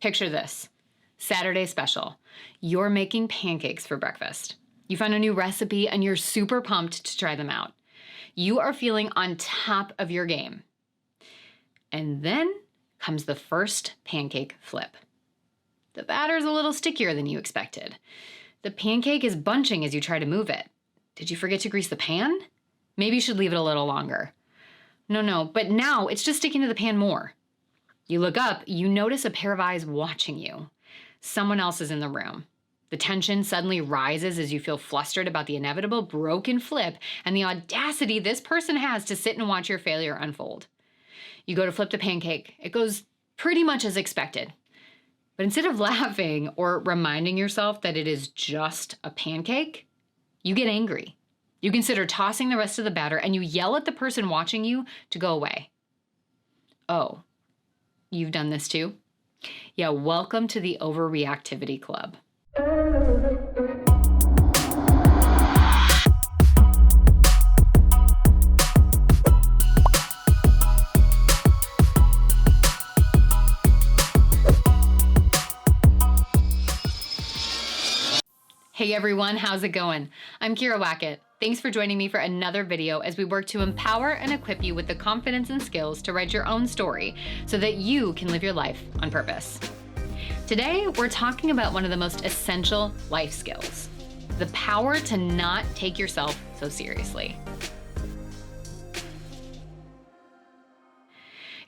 Picture this. Saturday special. You're making pancakes for breakfast. You found a new recipe and you're super pumped to try them out. You are feeling on top of your game. And then comes the first pancake flip. The batter's a little stickier than you expected. The pancake is bunching as you try to move it. Did you forget to grease the pan? Maybe you should leave it a little longer. No, but now it's just sticking to the pan more. You look up, you notice a pair of eyes watching you. Someone else is in the room. The tension suddenly rises as you feel flustered about the inevitable broken flip and the audacity this person has to sit and watch your failure unfold. You go to flip the pancake. It goes pretty much as expected. But instead of laughing or reminding yourself that it is just a pancake, you get angry. You consider tossing the rest of the batter and you yell at the person watching you to go away. Oh, you've done this too? Yeah, welcome to the overreactivity club. Hey everyone, how's it going? I'm Kira Wackett. Thanks for joining me for another video as we work to empower and equip you with the confidence and skills to write your own story so that you can live your life on purpose. Today, we're talking about one of the most essential life skills, the power to not take yourself so seriously.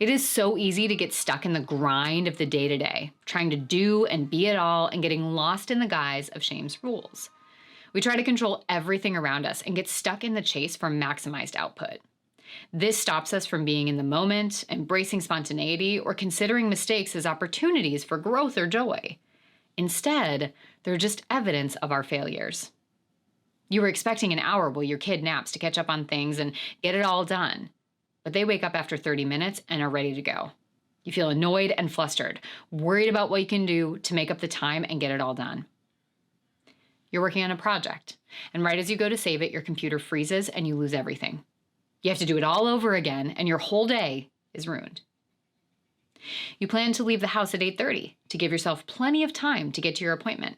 It is so easy to get stuck in the grind of the day-to-day, trying to do and be it all and getting lost in the guise of shame's rules. We try to control everything around us and get stuck in the chase for maximized output. This stops us from being in the moment, embracing spontaneity, or considering mistakes as opportunities for growth or joy. Instead, they're just evidence of our failures. You were expecting an hour while your kid naps to catch up on things and get it all done. But they wake up after 30 minutes and are ready to go. You feel annoyed and flustered, worried about what you can do to make up the time and get it all done. You're working on a project, and right as you go to save it, your computer freezes and you lose everything. You have to do it all over again, and your whole day is ruined. You plan to leave the house at 8:30 to give yourself plenty of time to get to your appointment.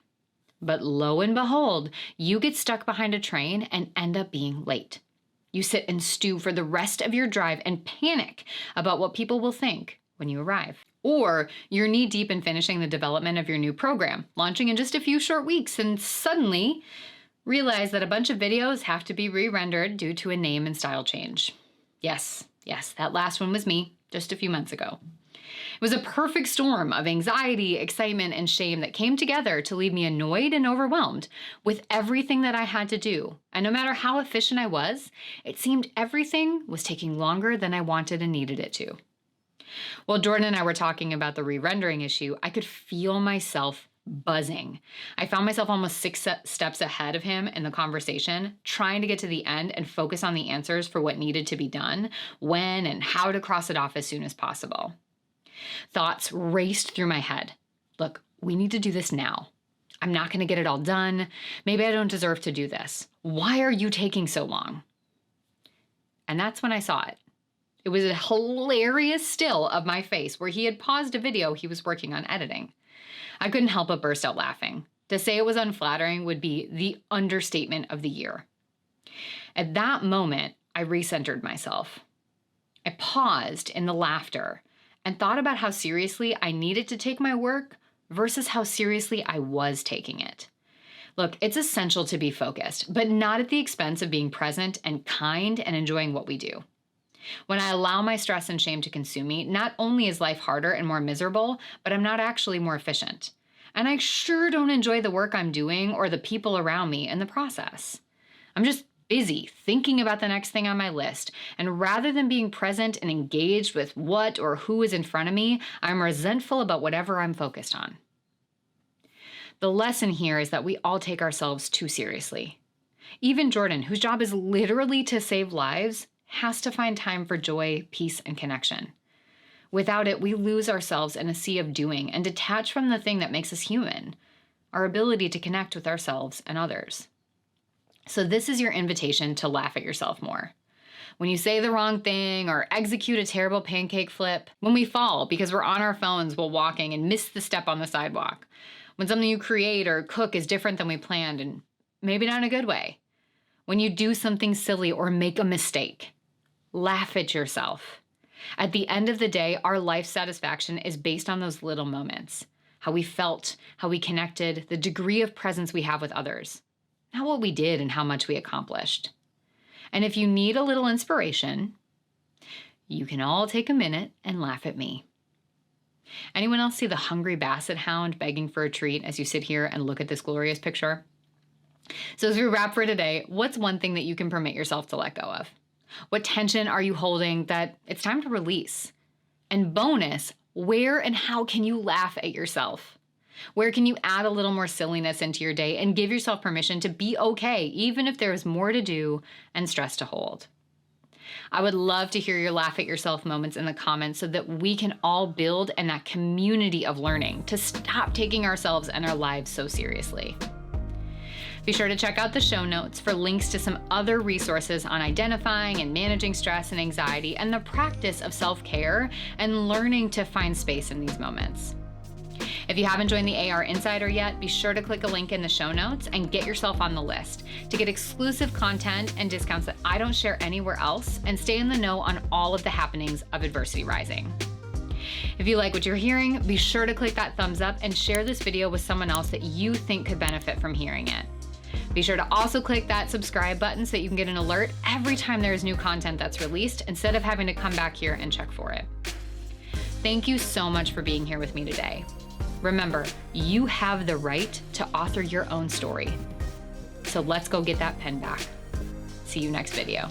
But lo and behold, you get stuck behind a train and end up being late. You sit and stew for the rest of your drive and panic about what people will think when you arrive. Or you're knee-deep in finishing the development of your new program, launching in just a few short weeks, and suddenly realize that a bunch of videos have to be re-rendered due to a name and style change. Yes, that last one was me just a few months ago. It was a perfect storm of anxiety, excitement, and shame that came together to leave me annoyed and overwhelmed with everything that I had to do. And no matter how efficient I was, it seemed everything was taking longer than I wanted and needed it to. While Jordan and I were talking about the re-rendering issue, I could feel myself buzzing. I found myself almost 6 steps ahead of him in the conversation, trying to get to the end and focus on the answers for what needed to be done, when, and how to cross it off as soon as possible. Thoughts raced through my head. Look, we need to do this now. I'm not going to get it all done. Maybe I don't deserve to do this. Why are you taking so long? And that's when I saw it. It was a hilarious still of my face where he had paused a video he was working on editing. I couldn't help but burst out laughing. To say it was unflattering would be the understatement of the year. At that moment, I recentered myself. I paused in the laughter and thought about how seriously I needed to take my work versus how seriously I was taking it. Look, it's essential to be focused, but not at the expense of being present and kind and enjoying what we do. When I allow my stress and shame to consume me, not only is life harder and more miserable, but I'm not actually more efficient. And I sure don't enjoy the work I'm doing or the people around me in the process. I'm just busy thinking about the next thing on my list, and rather than being present and engaged with what or who is in front of me, I'm resentful about whatever I'm focused on. The lesson here is that we all take ourselves too seriously. Even Jordan, whose job is literally to save lives, has to find time for joy, peace, and connection. Without it, we lose ourselves in a sea of doing and detach from the thing that makes us human, our ability to connect with ourselves and others. So this is your invitation to laugh at yourself more. when you say the wrong thing or execute a terrible pancake flip, when we fall because we're on our phones while walking and miss the step on the sidewalk, when something you create or cook is different than we planned and maybe not in a good way, when you do something silly or make a mistake. Laugh at yourself. At the end of the day, our life satisfaction is based on those little moments. How we felt, how we connected, the degree of presence we have with others. Not what we did and how much we accomplished. And if you need a little inspiration, you can all take a minute and laugh at me. Anyone else see the hungry basset hound begging for a treat as you sit here and look at this glorious picture? So as we wrap for today, what's one thing that you can permit yourself to let go of? What tension are you holding that it's time to release? And bonus, where and how can you laugh at yourself? Where can you add a little more silliness into your day and give yourself permission to be okay, even if there is more to do and stress to hold? I would love to hear your laugh at yourself moments in the comments so that we can all build in that community of learning to stop taking ourselves and our lives so seriously. Be sure to check out the show notes for links to some other resources on identifying and managing stress and anxiety and the practice of self-care and learning to find space in these moments. If you haven't joined the AR Insider yet, be sure to click a link in the show notes and get yourself on the list to get exclusive content and discounts that I don't share anywhere else and stay in the know on all of the happenings of Adversity Rising. If you like what you're hearing, be sure to click that thumbs up and share this video with someone else that you think could benefit from hearing it. Be sure to also click that subscribe button so that you can get an alert every time there is new content that's released instead of having to come back here and check for it. Thank you so much for being here with me today. Remember, you have the right to author your own story. So let's go get that pen back. See you next video.